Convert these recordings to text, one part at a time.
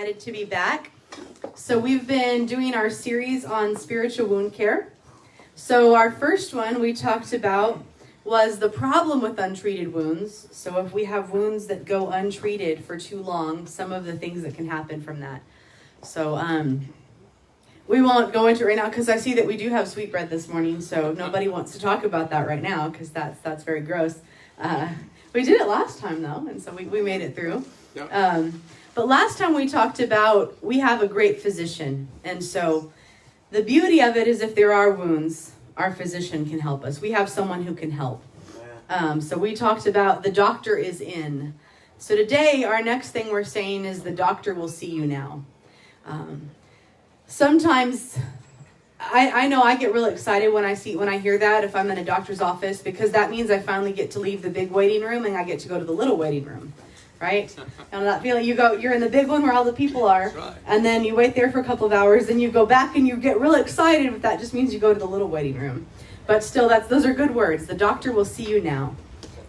excited to be back. So we've been doing our series on spiritual wound care. So our first one we talked about was the problem with untreated wounds. So if we have wounds that go untreated for too long, some of the things that can happen from that. So we won't go into it right now because I see that we do have sweetbread this morning. So nobody wants to talk about that right now because that's very gross. We did it last time though, and so we made it through. Yep. But last time we talked about we have a great physician. And so the beauty of it is if there are wounds, our physician can help us. We have someone who can help. So we talked about the doctor is in. So today, our next thing we're saying is the doctor will see you now. Sometimes I know I get really excited when I hear that if I'm in a doctor's office because that means I finally get to leave the big waiting room and I get to go to the little waiting room. Right? And that feeling you're in the big one where all the people are, right. And then you wait there for a couple of hours, and you go back and you get really excited, but that just means you go to the little waiting room. But still, those are good words. The doctor will see you now.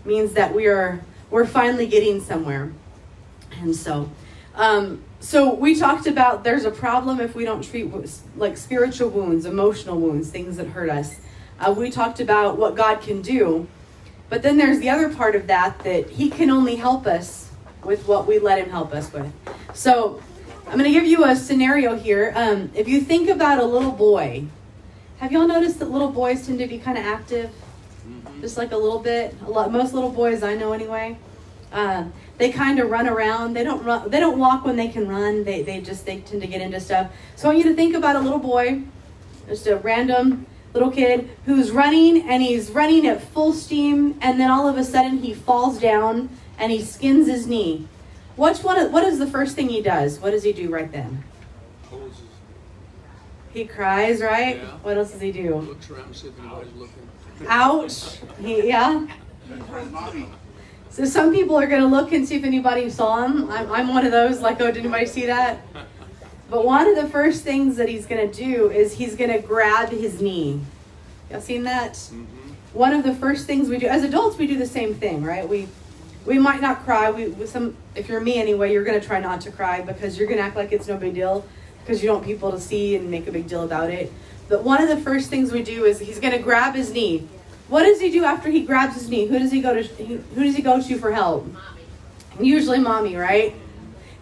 Means that we're finally getting somewhere. And so we talked about there's a problem if we don't treat like spiritual wounds, emotional wounds, things that hurt us. We talked about what God can do, but then there's the other part of that He can only help us with what we let Him help us with. So I'm going to give you a scenario here. If you think about a little boy, have y'all noticed that little boys tend to be kind of active? Mm-hmm. Just like a little bit. Most little boys I know anyway. They kind of run around. They don't walk when they can run. They tend to get into stuff. So I want you to think about a little boy, just a random little kid who's running, and he's running at full steam, and then all of a sudden he falls down and he skins his knee. What is the first thing he does? What does he do right then? He cries, right? Yeah. What else does he do? Looks around and see if anybody's looking. Ouch. Yeah. So some people are going to look and see if anybody saw him. I'm one of those, like, oh, did anybody see that? But one of the first things that he's going to do is he's going to grab his knee. Y'all seen that? Mm-hmm. One of the first things we do, as adults, we do the same thing, right? We might not cry. If you're me anyway, you're going to try not to cry because you're going to act like it's no big deal because you don't want people to see and make a big deal about it. But one of the first things we do is he's going to grab his knee. What does he do after he grabs his knee? Who does he go to for help? Mommy. Usually mommy, right?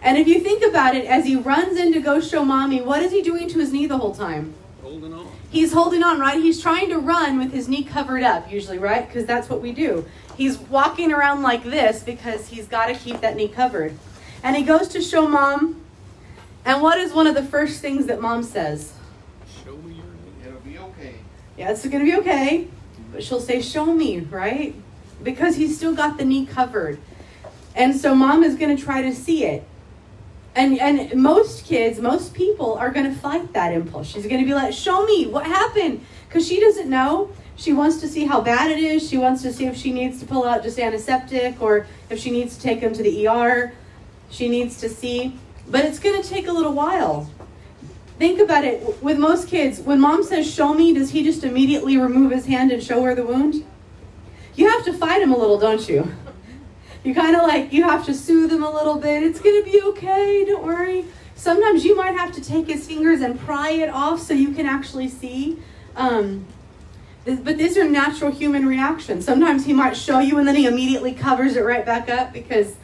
And if you think about it, as he runs in to go show mommy, what is he doing to his knee the whole time? Holding on. He's holding on, right? He's trying to run with his knee covered up, usually, right? Because that's what we do. He's walking around like this because he's got to keep that knee covered. And he goes to show mom. And what is one of the first things that mom says? Show me your knee. It'll be okay. Yeah, it's going to be okay. But she'll say, show me, right? Because he's still got the knee covered. And so mom is going to try to see it. And most people are going to fight that impulse. She's going to be like, show me, what happened? Because she doesn't know. She wants to see how bad it is. She wants to see if she needs to pull out just antiseptic or if she needs to take him to the ER. She needs to see. But it's going to take a little while. Think about it. With most kids, when mom says, show me, does he just immediately remove his hand and show her the wound? You have to fight him a little, don't you? You kind of you have to soothe him a little bit. It's going to be okay. Don't worry. Sometimes you might have to take his fingers and pry it off so you can actually see. But these are natural human reactions. Sometimes he might show you and then he immediately covers it right back up because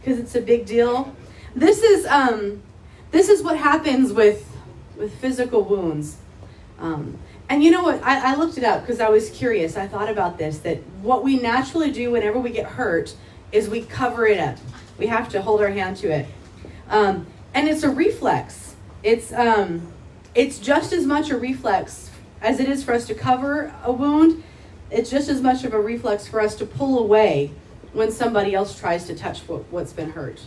it's a big deal. This is what happens with physical wounds. And you know what? I looked it up because I was curious. I thought about this, that what we naturally do whenever we get hurt is we cover it up. We have to hold our hand to it. And it's a reflex. It's just as much a reflex as it is for us to cover a wound. It's just as much of a reflex for us to pull away when somebody else tries to touch what's been hurt.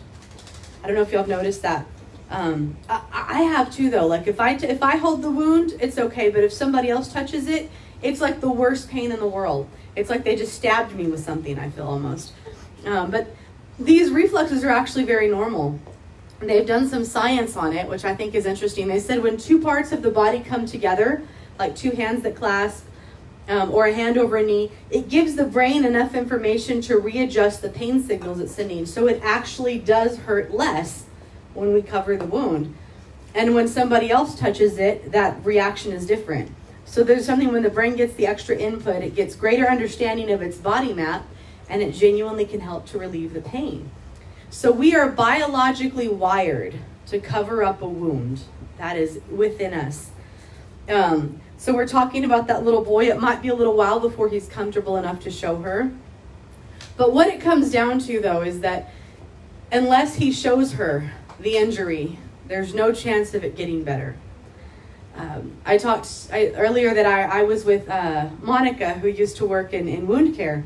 I don't know if y'all have noticed that. I have too, though. Like if I hold the wound, it's okay. But if somebody else touches it, it's like the worst pain in the world. It's like they just stabbed me with something, I feel almost. But these reflexes are actually very normal. They've done some science on it, which I think is interesting. They said when two parts of the body come together, like two hands that clasp, or a hand over a knee, it gives the brain enough information to readjust the pain signals it's sending. So it actually does hurt less when we cover the wound. And when somebody else touches it, that reaction is different. So there's something when the brain gets the extra input, it gets greater understanding of its body map, and it genuinely can help to relieve the pain. So we are biologically wired to cover up a wound that is within us. So we're talking about that little boy. It might be a little while before he's comfortable enough to show her. But what it comes down to, though, is that unless he shows her the injury, there's no chance of it getting better. I talked earlier that I was with Monica, who used to work in wound care.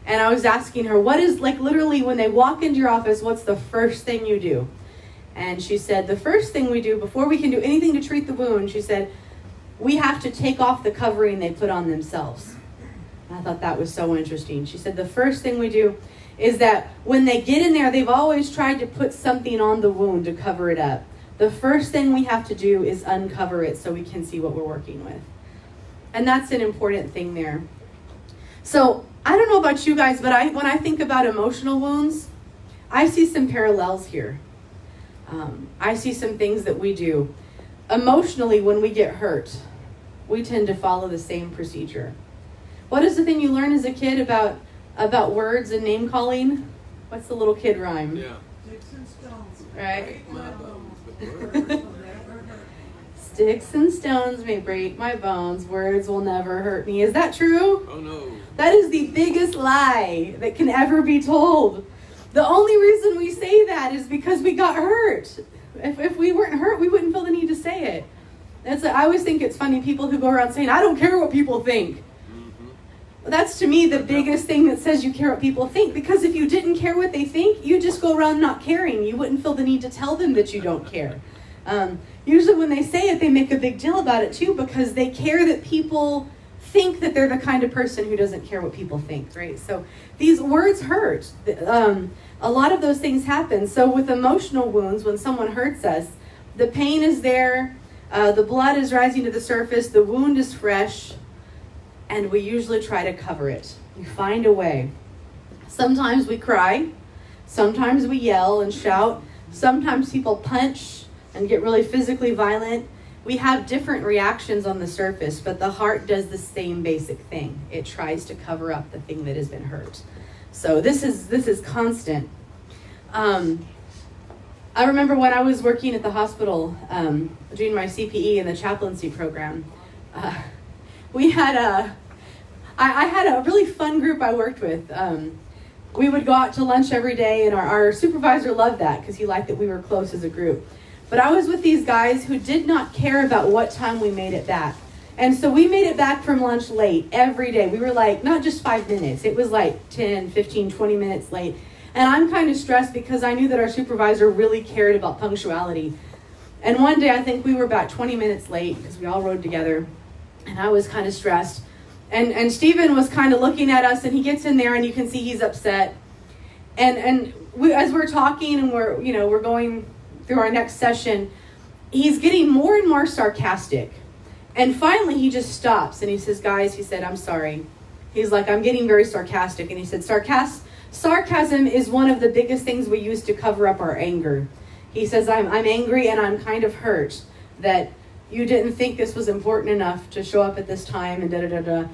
And I was asking her, what is, like, literally when they walk into your office, what's the first thing you do? And she said, the first thing we do before we can do anything to treat the wound, she said, we have to take off the covering they put on themselves. And I thought that was so interesting. She said, the first thing we do is that when they get in there, they've always tried to put something on the wound to cover it up. The first thing we have to do is uncover it so we can see what we're working with. And that's an important thing there. So I don't know about you guys, but when I think about emotional wounds, I see some parallels here. I see some things that we do. Emotionally, when we get hurt, we tend to follow the same procedure. What is the thing you learn as a kid about words and name calling? What's the little kid rhyme? Yeah. Sticks and stones. Right? My bones, but words. Sticks and stones may break my bones. Words will never hurt me. Is that true? Oh no. That is the biggest lie that can ever be told. The only reason we say that is because we got hurt. If we weren't hurt, we wouldn't feel the need to say it. I always think it's funny, people who go around saying, I don't care what people think. Mm-hmm. That's, to me, the biggest thing that says you care what people think. Because if you didn't care what they think, you just go around not caring. You wouldn't feel the need to tell them that you don't care. Usually when they say it, they make a big deal about it too, because they care that people think that they're the kind of person who doesn't care what people think, right? So these words hurt. A lot of those things happen. So with emotional wounds, when someone hurts us, the pain is there, the blood is rising to the surface, the wound is fresh, and we usually try to cover it. You find a way. Sometimes we cry, sometimes we yell and shout, sometimes people punch and get really physically violent. We have different reactions on the surface, but the heart does the same basic thing. It tries to cover up the thing that has been hurt. So this is constant. I remember when I was working at the hospital doing my CPE in the chaplaincy program, we had I had a really fun group I worked with. We would go out to lunch every day, and our supervisor loved that because he liked that we were close as a group. But I was with these guys who did not care about what time we made it back. And so we made it back from lunch late every day. We were like, not just 5 minutes. It was like 10, 15, 20 minutes late. And I'm kind of stressed because I knew that our supervisor really cared about punctuality. And one day I think we were about 20 minutes late because we all rode together. And I was kind of stressed. And Stephen was kind of looking at us, and he gets in there and you can see he's upset. And as we're talking and we're going through our next session, he's getting more and more sarcastic. And finally, he just stops and he says, guys, he said, I'm sorry. He's like, I'm getting very sarcastic. And he said, sarcasm is one of the biggest things we use to cover up our anger. He says, I'm angry and I'm kind of hurt that you didn't think this was important enough to show up at this time and da-da-da-da.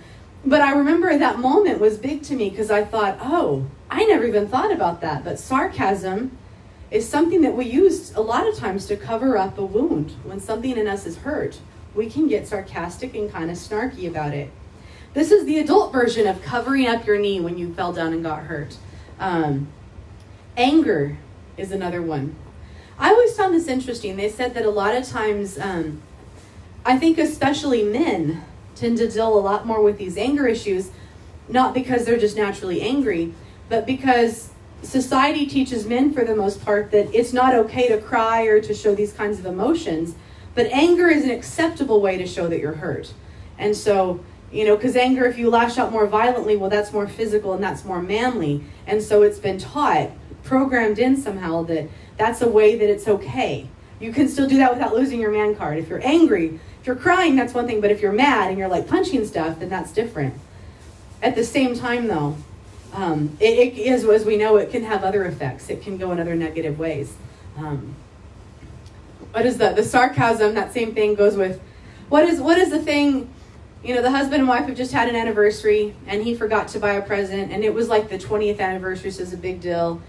But I remember that moment was big to me because I thought, oh, I never even thought about that. But sarcasm is something that we use a lot of times to cover up a wound. When something in us is hurt, we can get sarcastic and kind of snarky about it. This is the adult version of covering up your knee when you fell down and got hurt. Anger is another one. I always found this interesting. They said that a lot of times, I think especially men tend to deal a lot more with these anger issues, not because they're just naturally angry, but because society teaches men for the most part that it's not okay to cry or to show these kinds of emotions. But anger is an acceptable way to show that you're hurt. And so, because anger, if you lash out more violently, well, that's more physical and that's more manly. And so it's been taught, programmed in somehow, that that's a way that it's okay. You can still do that without losing your man card. If you're angry, if you're crying, that's one thing. But if you're mad and you're like punching stuff, then that's different. At the same time, though, it is, as we know, it can have other effects. It can go in other negative ways. what is the sarcasm, that same thing goes with, what is the thing, the husband and wife have just had an anniversary, and he forgot to buy a present, and it was like the 20th anniversary, so it's a big deal.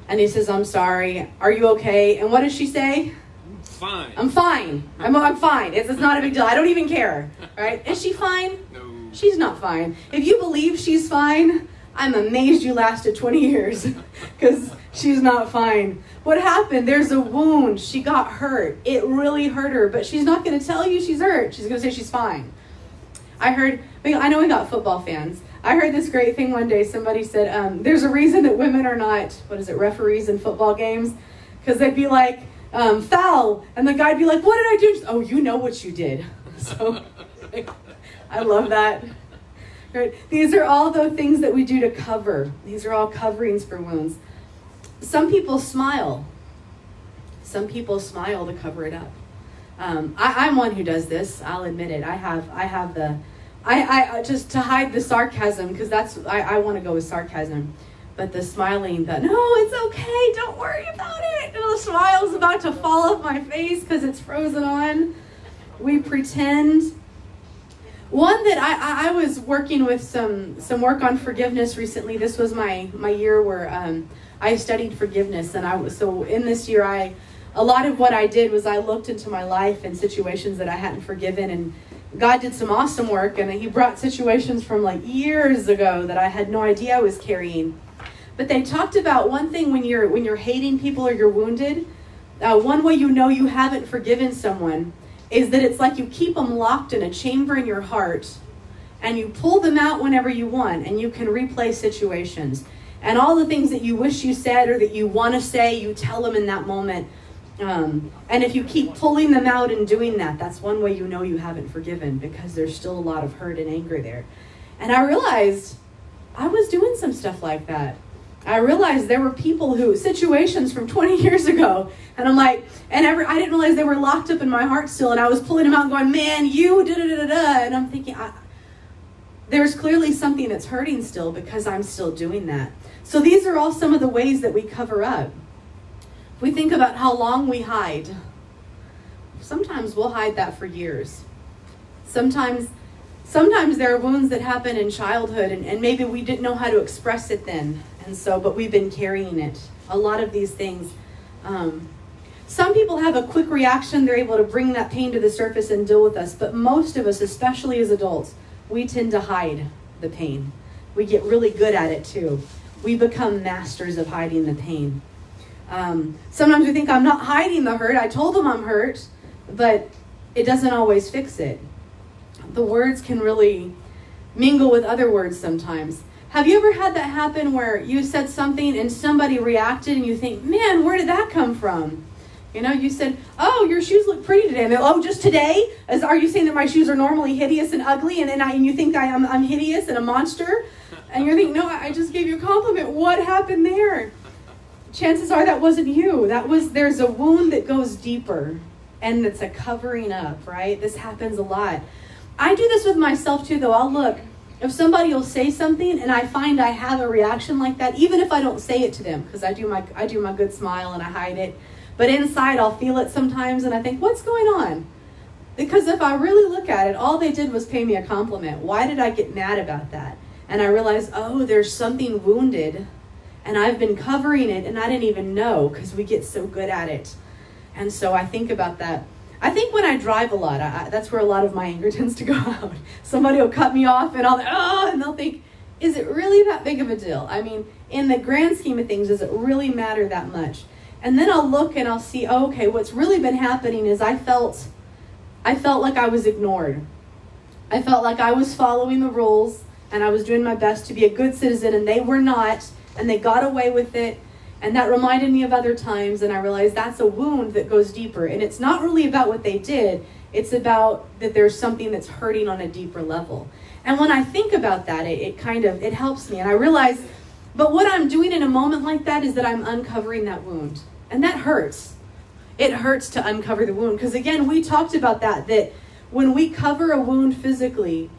And he says, I'm sorry, are you okay? And what does she say? Fine. I'm fine. I'm fine. It's not a big deal. I don't even care. Right? Is she fine? No. She's not fine. If you believe she's fine, I'm amazed you lasted 20 years because she's not fine. What happened? There's a wound. She got hurt. It really hurt her, but she's not going to tell you she's hurt. She's going to say she's fine. I know we got football fans. I heard this great thing one day. Somebody said, there's a reason that women are not, referees in football games? Because they'd be like, foul. And the guy'd be like, what did I do? Oh, you know what you did. So I love that. Right? These are all the things that we do to cover. These are all coverings for wounds. Some people smile. Some people smile to cover it up. I'm one who does this. I'll admit it. I just to hide the sarcasm, because I want to go with sarcasm. But the smiling, no, it's okay, don't worry about it. And the smile's about to fall off my face because it's frozen on. We pretend. One that I was working with some work on forgiveness recently. This was my year where I studied forgiveness, and so in this year a lot of what I did was I looked into my life and situations that I hadn't forgiven, and God did some awesome work, and He brought situations from like years ago that I had no idea I was carrying. But they talked about one thing when you're hating people or you're wounded, one way you know you haven't forgiven someone is that it's like you keep them locked in a chamber in your heart, and you pull them out whenever you want, and you can replay situations. And all the things that you wish you said or that you want to say, you tell them in that moment. And if you keep pulling them out and doing that, that's one way you know you haven't forgiven, because there's still a lot of hurt and anger there. And I realized I was doing some stuff like that. I realized there were situations from 20 years ago, and I'm like, I didn't realize they were locked up in my heart still, and I was pulling them out and going, man, you da-da-da-da-da, and I'm thinking, there's clearly something that's hurting still because I'm still doing that. So these are all some of the ways that we cover up. We think about how long we hide. Sometimes we'll hide that for years. Sometimes there are wounds that happen in childhood, and maybe we didn't know how to express it then. But we've been carrying it. A lot of these things. Some people have a quick reaction. They're able to bring that pain to the surface and deal with us. But most of us, especially as adults, we tend to hide the pain. We get really good at it too. We become masters of hiding the pain. Sometimes we think, I'm not hiding the hurt. I told them I'm hurt. But it doesn't always fix it. The words can really mingle with other words sometimes. Have you ever had that happen where you said something and somebody reacted and you think, man, where did that come from? You said, oh, your shoes look pretty today. And they're, oh, just today? Are you saying that my shoes are normally hideous and ugly, and you think I'm hideous and a monster? And you're thinking, no, I just gave you a compliment. What happened there? Chances are that wasn't you. There's a wound that goes deeper, and it's a covering up, right? This happens a lot. I do this with myself too, though. I'll look. If somebody will say something and I find I have a reaction like that, even if I don't say it to them, because I do my good smile and I hide it, but inside I'll feel it sometimes and I think, what's going on? Because if I really look at it, all they did was pay me a compliment. Why did I get mad about that? And I realized, oh, there's something wounded, and I've been covering it and I didn't even know, because we get so good at it. And so I think about that. I think when I drive a lot, that's where a lot of my anger tends to go out. Somebody will cut me off and and they'll think, is it really that big of a deal? I mean, in the grand scheme of things, does it really matter that much? And then I'll look and I'll see, okay, what's really been happening is I felt like I was ignored. I felt like I was following the rules and I was doing my best to be a good citizen, and they were not, and they got away with it. And that reminded me of other times, and I realized that's a wound that goes deeper. And it's not really about what they did. It's about that there's something that's hurting on a deeper level. And when I think about that, it helps me. And I realize, but what I'm doing in a moment like that is that I'm uncovering that wound. And that hurts. It hurts to uncover the wound. Because again, we talked about that when we cover a wound physically,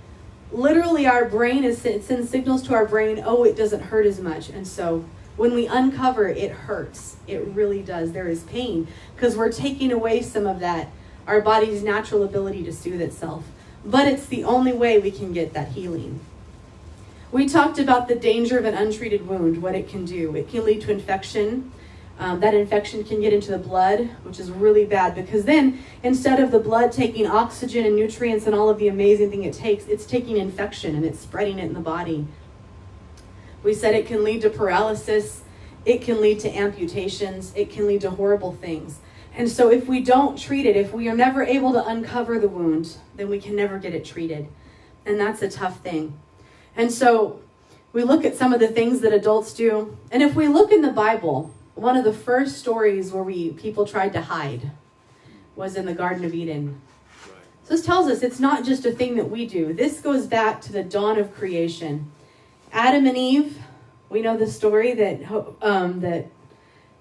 literally our brain sends signals to our brain, oh, it doesn't hurt as much. And so When we uncover, it hurts. It really does. There is pain because we're taking away some of that, our body's natural ability to soothe itself. But it's the only way we can get that healing. We talked about the danger of an untreated wound, what it can do. It can lead to infection. That infection can get into the blood, which is really bad because then instead of the blood taking oxygen and nutrients and all of the amazing thing it takes, it's taking infection and it's spreading it in the body. We said it can lead to paralysis. It can lead to amputations. It can lead to horrible things. And so if we don't treat it, if we are never able to uncover the wound, then we can never get it treated. And that's a tough thing. And so we look at some of the things that adults do. And if we look in the Bible, one of the first stories where people tried to hide was in the Garden of Eden. Right. So this tells us it's not just a thing that we do. This goes back to the dawn of creation. Adam and Eve, we know the story that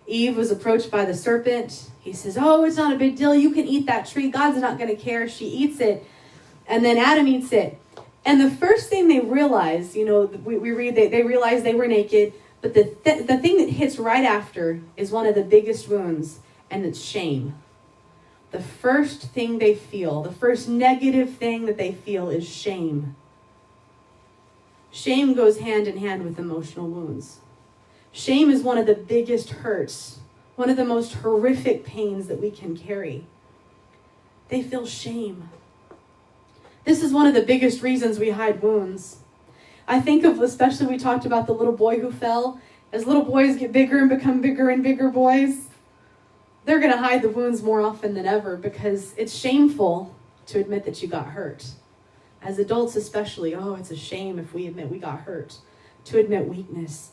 Eve was approached by the serpent. He says, oh, it's not a big deal. You can eat that tree. God's not going to care. She eats it. And then Adam eats it. And the first thing they realize, we read that they realized they were naked. But the thing that hits right after is one of the biggest wounds, and it's shame. The first thing they feel, the first negative thing that they feel is shame. Shame goes hand in hand with emotional wounds. Shame is one of the biggest hurts, one of the most horrific pains that we can carry. They feel shame. This is one of the biggest reasons we hide wounds. I think of, especially we talked about the little boy who fell. As little boys get bigger and become bigger and bigger boys, they're going to hide the wounds more often than ever because it's shameful to admit that you got hurt. As adults especially, it's a shame if we admit we got hurt, to admit weakness.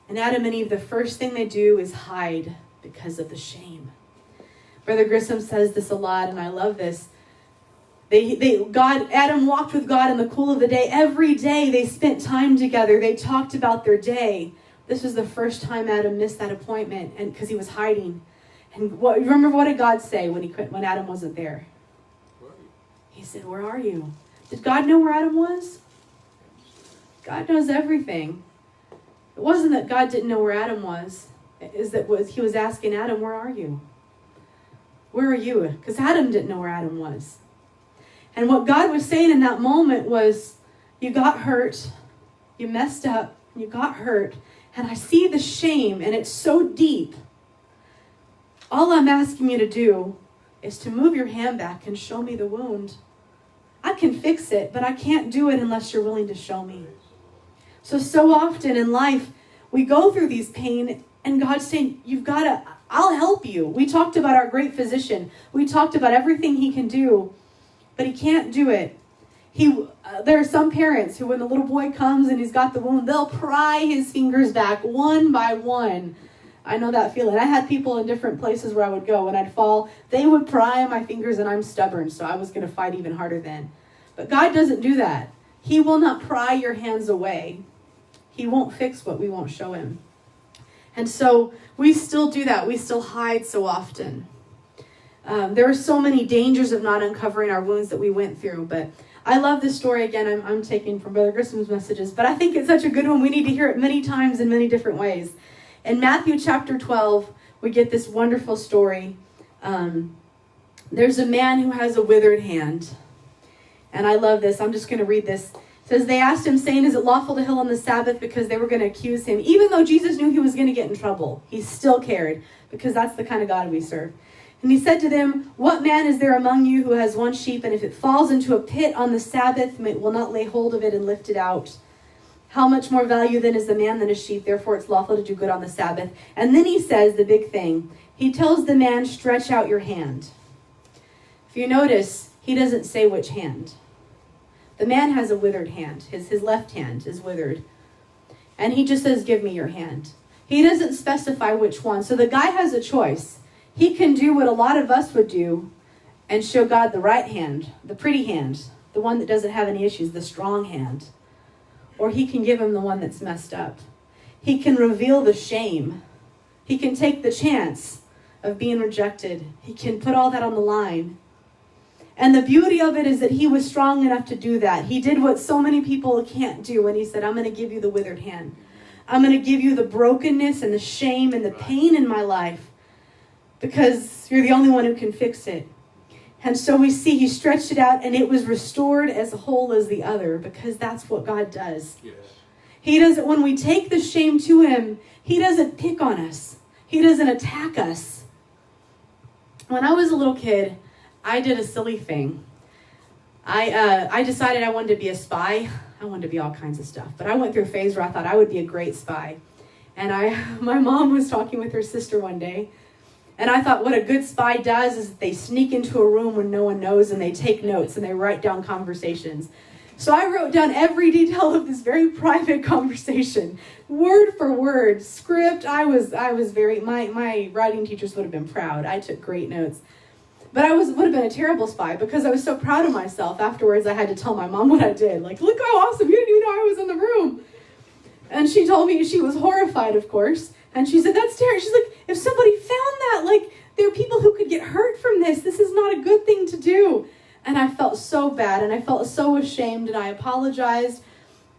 And Adam and Eve, the first thing they do is hide because of the shame. Brother Grissom says this a lot, and I love this. Adam walked with God in the cool of the day. Every day they spent time together. They talked about their day. This was the first time Adam missed that appointment, and because he was hiding. And remember what did God say when Adam wasn't there? He said, "Where are you?" Did God know where Adam was? God knows everything. It wasn't that God didn't know where Adam was. He was asking Adam, "Where are you? Where are you?" Because Adam didn't know where Adam was. And what God was saying in that moment was, you got hurt, you messed up, you got hurt, and I see the shame, and it's so deep. All I'm asking you to do is to move your hand back and show me the wound. I can fix it, but I can't do it unless you're willing to show me. So often in life, we go through these pain, and God's saying, I'll help you. We talked about our great physician. We talked about everything he can do. But he can't do it. There are some parents who, when the little boy comes and he's got the wound, they'll pry his fingers back one by one. I know that feeling. I had people in different places where I would go. When I'd fall, they would pry my fingers, and I'm stubborn, so I was going to fight even harder then. But God doesn't do that. He will not pry your hands away. He won't fix what we won't show him. And so we still do that. We still hide so often. There are so many dangers of not uncovering our wounds that we went through. But I love this story. Again, I'm taking from Brother Grissom's messages. But I think it's such a good one. We need to hear it many times in many different ways. In Matthew chapter 12, we get this wonderful story. There's a man who has a withered hand. And I love this. I'm just going to read this. It says, they asked him, saying, is it lawful to heal on the Sabbath? Because they were going to accuse him. Even though Jesus knew he was going to get in trouble, he still cared, because that's the kind of God we serve. And he said to them, what man is there among you who has one sheep, and if it falls into a pit on the Sabbath, will not lay hold of it and lift it out? How much more value then is the man than a sheep? Therefore it's lawful to do good on the Sabbath. And then he says the big thing. He tells the man, stretch out your hand. If you notice, he doesn't say which hand. The man has a withered hand. His left hand is withered. And he just says, give me your hand. He doesn't specify which one. So the guy has a choice. He can do what a lot of us would do and show God the right hand, the pretty hand, the one that doesn't have any issues, the strong hand. Or he can give him the one that's messed up. He can reveal the shame. He can take the chance of being rejected. He can put all that on the line. And the beauty of it is that he was strong enough to do that. He did what so many people can't do when he said, I'm going to give you the withered hand. I'm going to give you the brokenness and the shame and the pain in my life because you're the only one who can fix it. And so we see he stretched it out and it was restored as whole as the other because that's what God does. Yes. He doesn't, when we take the shame to him, he doesn't pick on us. He doesn't attack us. When I was a little kid, I did a silly thing. I decided I wanted to be a spy. I wanted to be all kinds of stuff. But I went through a phase where I thought I would be a great spy. And my mom was talking with her sister one day. And I thought what a good spy does is they sneak into a room when no one knows and they take notes and they write down conversations. So I wrote down every detail of this very private conversation, word for word, script. I was very, my writing teachers would have been proud. I took great notes. But I would have been a terrible spy because I was so proud of myself. Afterwards, I had to tell my mom what I did. Like, look how awesome, you didn't even know I was in the room. And she told me, she was horrified, of course. And she said, that's terrible. She's like, if somebody found that, like, there are people who could get hurt from this. This is not a good thing to do. And I felt so bad, and I felt so ashamed, and I apologized.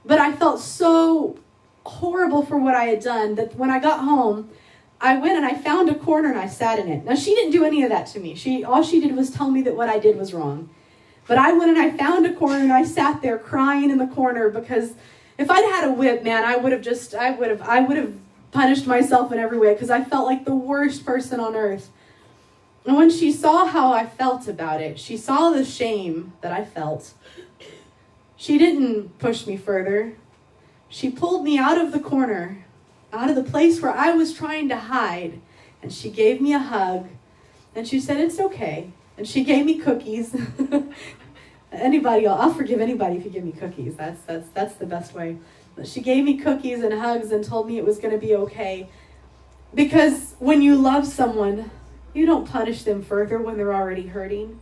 But I felt so horrible for what I had done that when I got home, I went and I found a corner and I sat in it. Now, she didn't do any of that to me. All she did was tell me that what I did was wrong. But I went and I found a corner and I sat there crying in the corner because if I'd had a whip, man, I would have punished myself in every way because I felt like the worst person on earth. And when she saw how I felt about it, she saw the shame that I felt. She didn't push me further. She pulled me out of the corner, out of the place where I was trying to hide. And she gave me a hug. And she said, it's okay. And she gave me cookies. I'll forgive anybody if you give me cookies. That's the best way. But she gave me cookies and hugs and told me it was going to be okay. Because when you love someone, you don't punish them further when they're already hurting.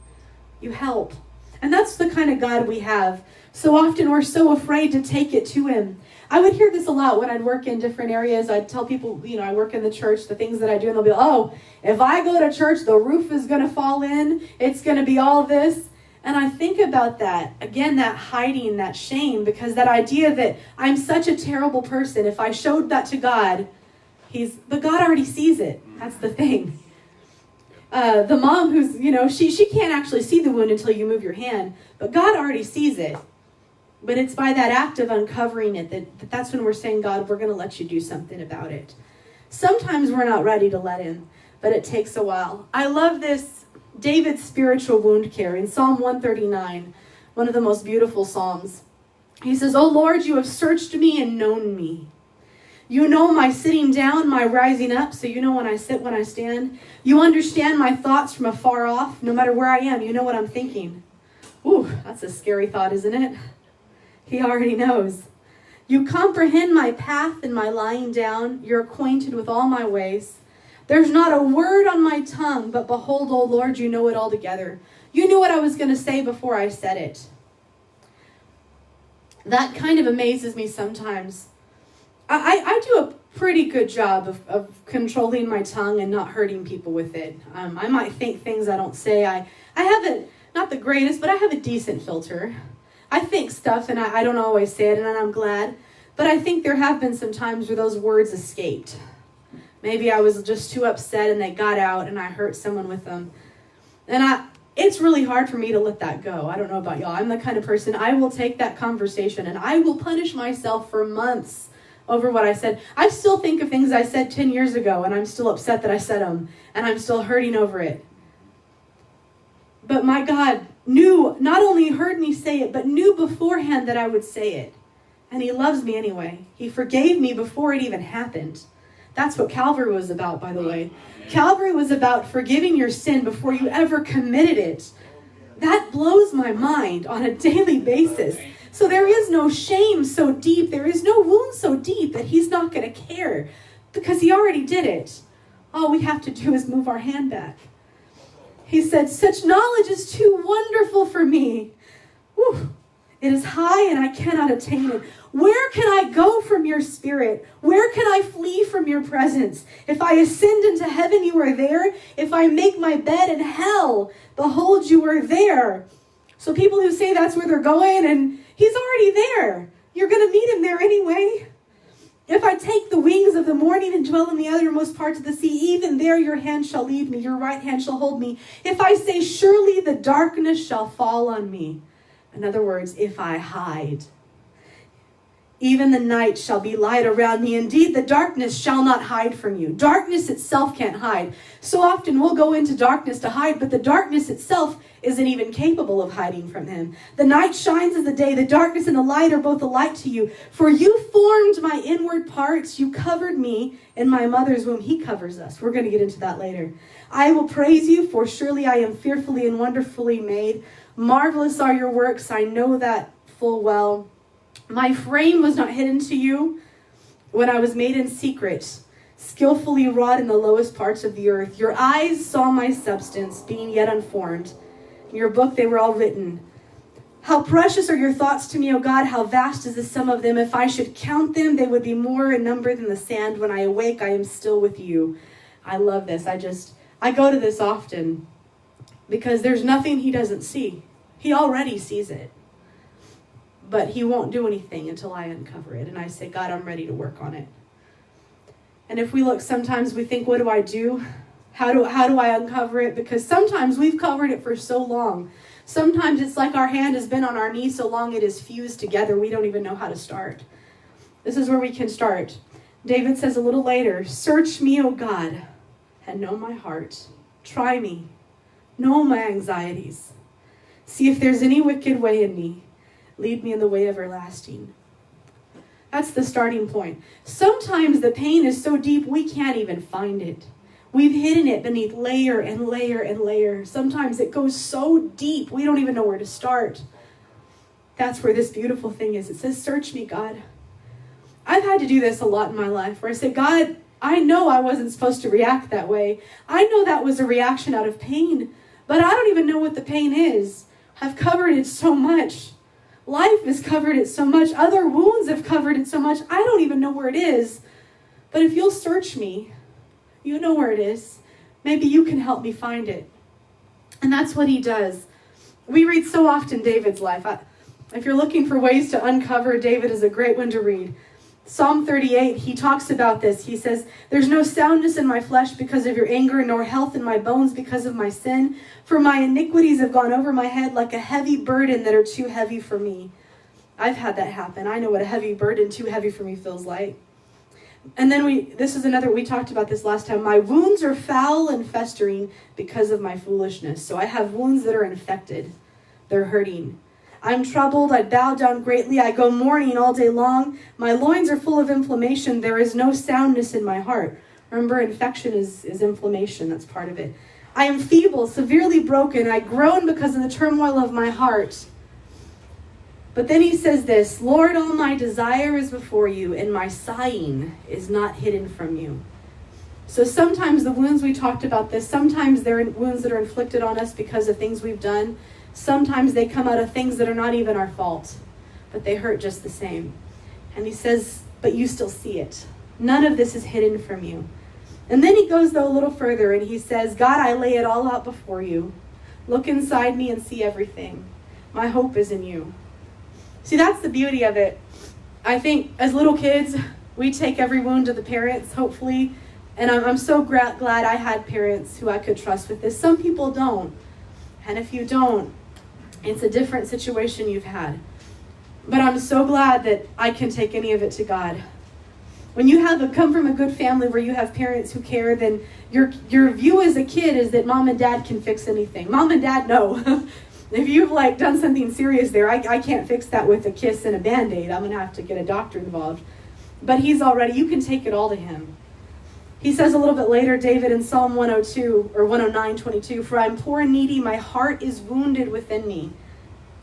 You help. And that's the kind of God we have. So often we're so afraid to take it to him. I would hear this a lot when I'd work in different areas. I'd tell people, I work in the church, the things that I do, and they'll be, oh, if I go to church, the roof is going to fall in. It's going to be all this. And I think about that, again, that hiding, that shame, because that idea that I'm such a terrible person, if I showed that to God, but God already sees it. That's the thing. The mom who's, she can't actually see the wound until you move your hand, but God already sees it. But it's by that act of uncovering it that's when we're saying, God, we're going to let you do something about it. Sometimes we're not ready to let him, but it takes a while. I love this David's spiritual wound care in Psalm 139, one of the most beautiful psalms. He says, "O Lord, you have searched me and known me. You know my sitting down, my rising up, so you know when I sit, when I stand. You understand my thoughts from afar off. No matter where I am, you know what I'm thinking." Ooh, that's a scary thought, isn't it? He already knows. You comprehend my path and my lying down. You're acquainted with all my ways. There's not a word on my tongue, but behold, O Lord, you know it altogether. You knew what I was going to say before I said it. That kind of amazes me sometimes. I do a pretty good job of controlling my tongue and not hurting people with it. I might think things I don't say. I haven't, not the greatest, but I have a decent filter. I think stuff and I don't always say it, and I'm glad. But I think there have been some times where those words escaped. Maybe I was just too upset and they got out and I hurt someone with them. And it's really hard for me to let that go. I don't know about y'all. I'm the kind of person, I will take that conversation and I will punish myself for months over what I said. I still think of things I said 10 years ago and I'm still upset that I said them and I'm still hurting over it. But my God knew, not only heard me say it, but knew beforehand that I would say it. And he loves me anyway. He forgave me before it even happened. That's what Calvary was about, by the way. Calvary was about forgiving your sin before you ever committed it. That blows my mind on a daily basis. So there is no shame so deep, there is no wound so deep that he's not going to care because he already did it. All we have to do is move our hand back. He said, such knowledge is too wonderful for me. Whew. It is high and I cannot attain it. Where can I go from your spirit? Where can I flee from your presence? If I ascend into heaven, you are there. If I make my bed in hell, behold, you are there. So people who say that's where they're going, and he's already there. You're going to meet him there anyway. If I take the wings of the morning and dwell in the uttermost parts of the sea, even there your hand shall lead me, your right hand shall hold me. If I say, surely the darkness shall fall on me. In other words, if I hide, even the night shall be light around me. Indeed, the darkness shall not hide from you. Darkness itself can't hide. So often we'll go into darkness to hide, but the darkness itself isn't even capable of hiding from him. The night shines as the day. The darkness and the light are both alike to you. For you formed my inward parts. You covered me in my mother's womb. He covers us. We're going to get into that later. I will praise you, for surely I am fearfully and wonderfully made. Marvelous are your works. I know that full well. My frame was not hidden to you when I was made in secret, skillfully wrought in the lowest parts of the earth. Your eyes saw my substance, being yet unformed. In your book they were all written. How precious are your thoughts to me, O God, how vast is the sum of them. If I should count them, they would be more in number than the sand. When I awake, I am still with you. I love this. I go to this often because there's nothing he doesn't see. He already sees it. But he won't do anything until I uncover it. And I say, God, I'm ready to work on it. And if we look, sometimes we think, what do I do? How do I uncover it? Because sometimes we've covered it for so long. Sometimes it's like our hand has been on our knee so long it is fused together. We don't even know how to start. This is where we can start. David says a little later, search me, O God, and know my heart. Try me. Know my anxieties. See if there's any wicked way in me. Lead me in the way everlasting. That's the starting point. Sometimes the pain is so deep we can't even find it. We've hidden it beneath layer and layer and layer. Sometimes it goes so deep we don't even know where to start. That's where this beautiful thing is. It says, search me, God. I've had to do this a lot in my life where I say, God, I know I wasn't supposed to react that way. I know that was a reaction out of pain, but I don't even know what the pain is. I've covered it so much. Life has covered it so much. Other wounds have covered it so much. I don't even know where it is. But if you'll search me, you know where it is. Maybe you can help me find it. And that's what he does. We read so often David's life. If you're looking for ways to uncover, David is a great one to read. Psalm 38, he talks about this. He says, there's no soundness in my flesh because of your anger, nor health in my bones because of my sin. For my iniquities have gone over my head like a heavy burden that are too heavy for me. I've had that happen. I know what a heavy burden, too heavy for me, feels like. And then we talked about this last time. My wounds are foul and festering because of my foolishness. So I have wounds that are infected. They're hurting. I'm troubled, I bow down greatly, I go mourning all day long. My loins are full of inflammation, there is no soundness in my heart. Remember, infection is inflammation, that's part of it. I am feeble, severely broken, I groan because of the turmoil of my heart. But then he says this, Lord, all my desire is before you, and my sighing is not hidden from you. So sometimes the wounds, we talked about this, sometimes they're wounds that are inflicted on us because of things we've done. Sometimes they come out of things that are not even our fault, but they hurt just the same. And he says, but you still see it. None of this is hidden from you. And then he goes, though, a little further, and he says, God, I lay it all out before you. Look inside me and see everything. My hope is in you. See, that's the beauty of it. I think as little kids, we take every wound to the parents, hopefully. And I'm so glad I had parents who I could trust with this. Some people don't. And if you don't, it's a different situation you've had. But I'm so glad that I can take any of it to God. When you come from a good family where you have parents who care, then your view as a kid is that mom and dad can fix anything. Mom and dad, no. If you've done something serious there, I can't fix that with a kiss and a Band-Aid. I'm going to have to get a doctor involved. But you can take it all to him. He says a little bit later, David, in Psalm 102 or 109:22, for I'm poor and needy, my heart is wounded within me.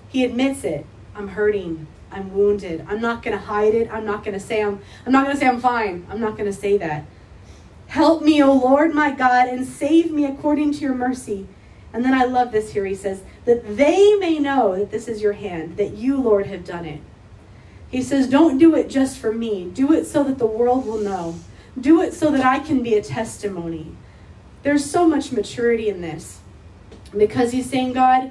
He admits it. I'm hurting. I'm wounded. I'm not going to hide it. I'm not going to say I'm fine. I'm not going to say that. Help me, O Lord, my God, and save me according to your mercy. And then I love this here. He says, that they may know that this is your hand, that you, Lord, have done it. He says, don't do it just for me. Do it so that the world will know. Do it so that I can be a testimony. There's so much maturity in this. Because he's saying, God,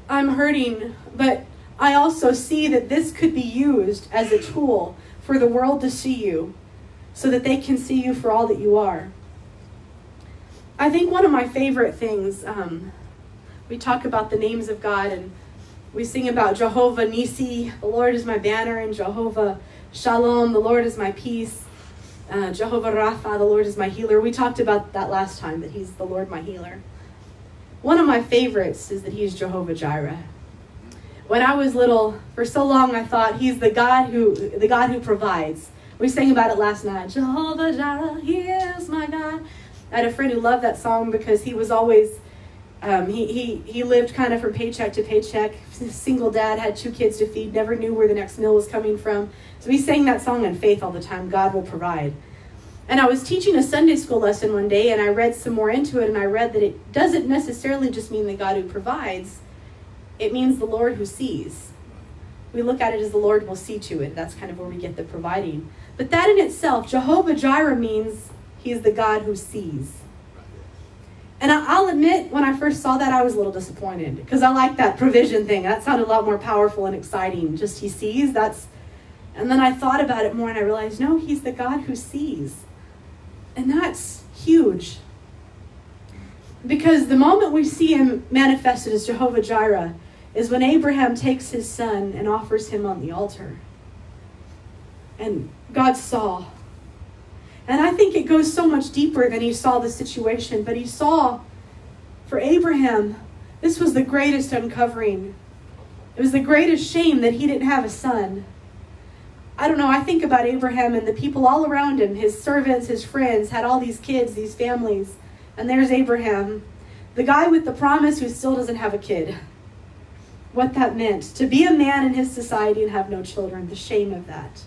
I'm hurting, but I also see that this could be used as a tool for the world to see you. so that they can see you for all that you are. I think one of my favorite things, we talk about the names of God, and we sing about Jehovah Nisi, the Lord is my banner, and Jehovah Shalom, the Lord is my peace. Jehovah Rapha, the Lord is my healer. We talked about that last time, that he's the Lord my healer. One of my favorites is that he's Jehovah Jireh. When I was little, for so long I thought he's the God who provides. We sang about it last night. Jehovah Jireh, he is my God. I had a friend who loved that song because he was always, he lived kind of from paycheck to paycheck. Single dad, had 2 kids to feed, never knew where the next meal was coming from. So we sang that song in faith all the time, God will provide. And I was teaching a Sunday school lesson one day, and I read some more into it, and I read that it doesn't necessarily just mean the God who provides. It means the Lord who sees. We look at it as the Lord will see to it. That's kind of where we get the providing. But that in itself, Jehovah Jireh, means he is the God who sees. And I'll admit, when I first saw that, I was a little disappointed, because I like that provision thing. That sounded a lot more powerful and exciting. Just he sees, and then I thought about it more, and I realized, no, he's the God who sees. And that's huge. Because the moment we see him manifested as Jehovah Jireh is when Abraham takes his son and offers him on the altar. And God saw. And I think it goes so much deeper than he saw the situation, but he saw, for Abraham, this was the greatest uncovering. It was the greatest shame that he didn't have a son. I don't know, I think about Abraham and the people all around him, his servants, his friends, had all these kids, these families. And there's Abraham, the guy with the promise who still doesn't have a kid. What that meant, to be a man in his society and have no children, the shame of that.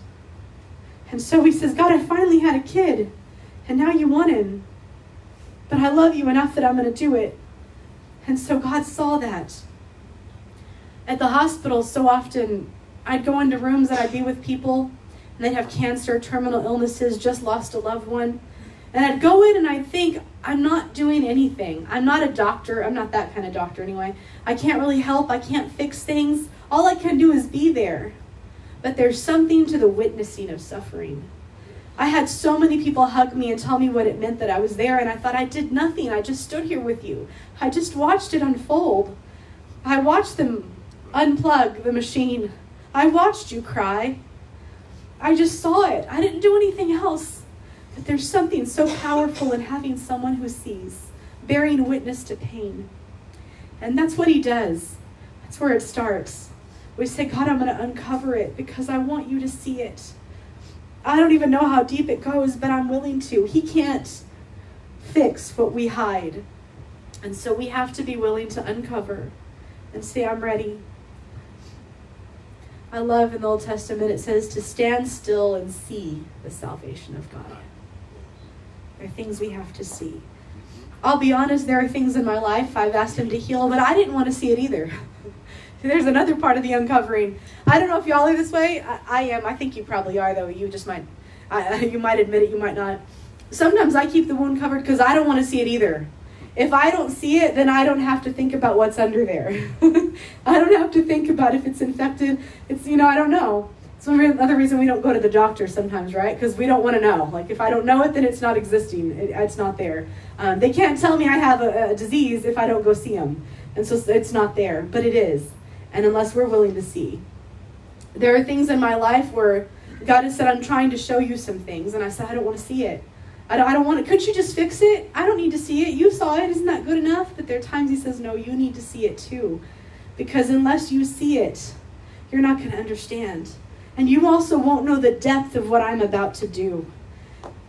And so he says, God, I finally had a kid, and now you want him. But I love you enough that I'm going to do it. And so God saw that. At the hospital, so often, I'd go into rooms and I'd be with people, and they'd have cancer, terminal illnesses, just lost a loved one. And I'd go in and I'd think, I'm not doing anything. I'm not a doctor. I'm not that kind of doctor anyway. I can't really help. I can't fix things. All I can do is be there. But there's something to the witnessing of suffering. I had so many people hug me and tell me what it meant that I was there, and I thought I did nothing. I just stood here with you. I just watched it unfold. I watched them unplug the machine. I watched you cry. I just saw it. I didn't do anything else. But there's something so powerful in having someone who sees, bearing witness to pain. And that's what he does. That's where it starts. We say, God, I'm going to uncover it because I want you to see it. I don't even know how deep it goes, but I'm willing to. He can't fix what we hide. And so we have to be willing to uncover and say, I'm ready. I love in the Old Testament, it says to stand still and see the salvation of God. There are things we have to see. I'll be honest, there are things in my life I've asked him to heal, but I didn't want to see it either. There's another part of the uncovering. I don't know if y'all are this way. I am. I think you probably are, though. You just might. You might admit it. You might not. Sometimes I keep the wound covered because I don't want to see it either. If I don't see it, then I don't have to think about what's under there. I don't have to think about if it's infected. It's, I don't know. It's another reason we don't go to the doctor sometimes, right? Because we don't want to know. Like, if I don't know it, then it's not existing. It's not there. They can't tell me I have a disease if I don't go see them. And so it's not there. But it is. And unless we're willing to see. There are things in my life where God has said, I'm trying to show you some things. And I said, I don't want to see it. I don't want it. Couldn't you just fix it? I don't need to see it. You saw it. Isn't that good enough? But there are times he says, no, you need to see it too. Because unless you see it, you're not going to understand. And you also won't know the depth of what I'm about to do.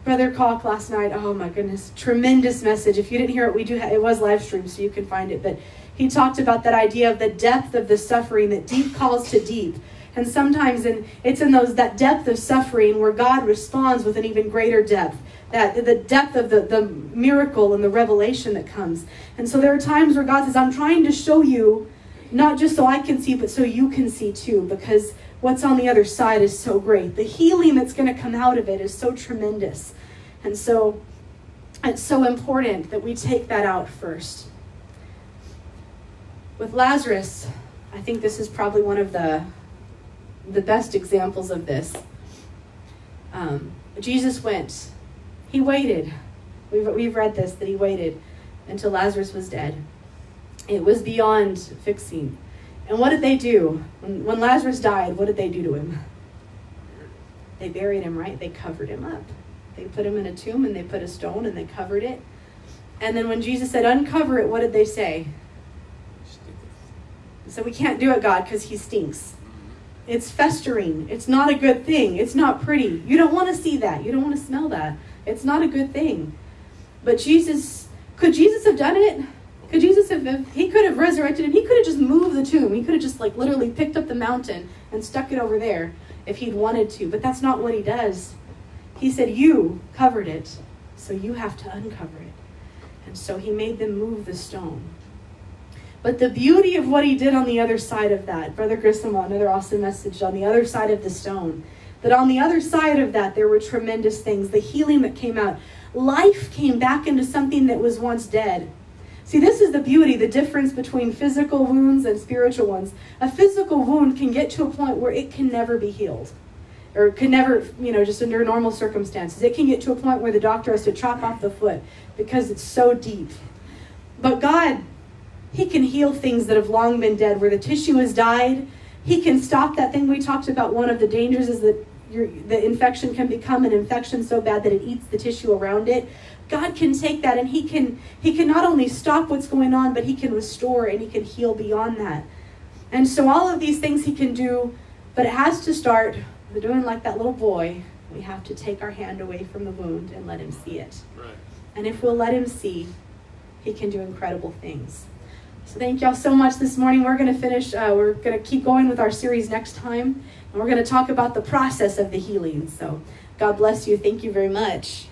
Brother Kalk last night, oh my goodness, tremendous message. If you didn't hear it, it was live streamed, so you can find it. But he talked about that idea of the depth of the suffering, that deep calls to deep. And sometimes it's in that depth of suffering where God responds with an even greater depth. That the depth of the miracle and the revelation that comes. And so there are times where God says, I'm trying to show you, not just so I can see, but so you can see too. Because what's on the other side is so great. The healing that's going to come out of it is so tremendous. And so it's so important that we take that out first. With Lazarus, I think this is probably one of the best examples of this. Jesus went. He waited. We've read this, that he waited until Lazarus was dead. It was beyond fixing. And what did they do? When Lazarus died, what did they do to him? They buried him, right? They covered him up. They put him in a tomb and they put a stone and they covered it. And then when Jesus said, uncover it, what did they say? So we can't do it, God, because he stinks. It's festering. It's not a good thing. It's not pretty. You don't want to see that. You don't want to smell that. It's not a good thing. But Jesus, could Jesus have done it? Could Jesus have, he could have resurrected him. He could have just moved the tomb. He could have just literally picked up the mountain and stuck it over there if he'd wanted to. But that's not what he does. He said, you covered it, so you have to uncover it. And so he made them move the stone. But the beauty of what he did on the other side of that, Brother Grissom, another awesome message on the other side of the stone, that on the other side of that, there were tremendous things. The healing that came out. Life came back into something that was once dead. See, this is the beauty, the difference between physical wounds and spiritual ones. A physical wound can get to a point where it can never be healed. Or can never, just under normal circumstances. It can get to a point where the doctor has to chop off the foot because it's so deep. But God, he can heal things that have long been dead, where the tissue has died. He can stop that thing we talked about. One of the dangers is that the infection can become an infection so bad that it eats the tissue around it. God can take that and he can not only stop what's going on, but he can restore and he can heal beyond that. And so all of these things he can do, but it has to start with doing like that little boy. We have to take our hand away from the wound and let him see it. Right. And if we'll let him see, he can do incredible things. So thank y'all so much this morning. We're going to finish, we're going to keep going with our series next time. And we're going to talk about the process of the healing. So God bless you. Thank you very much.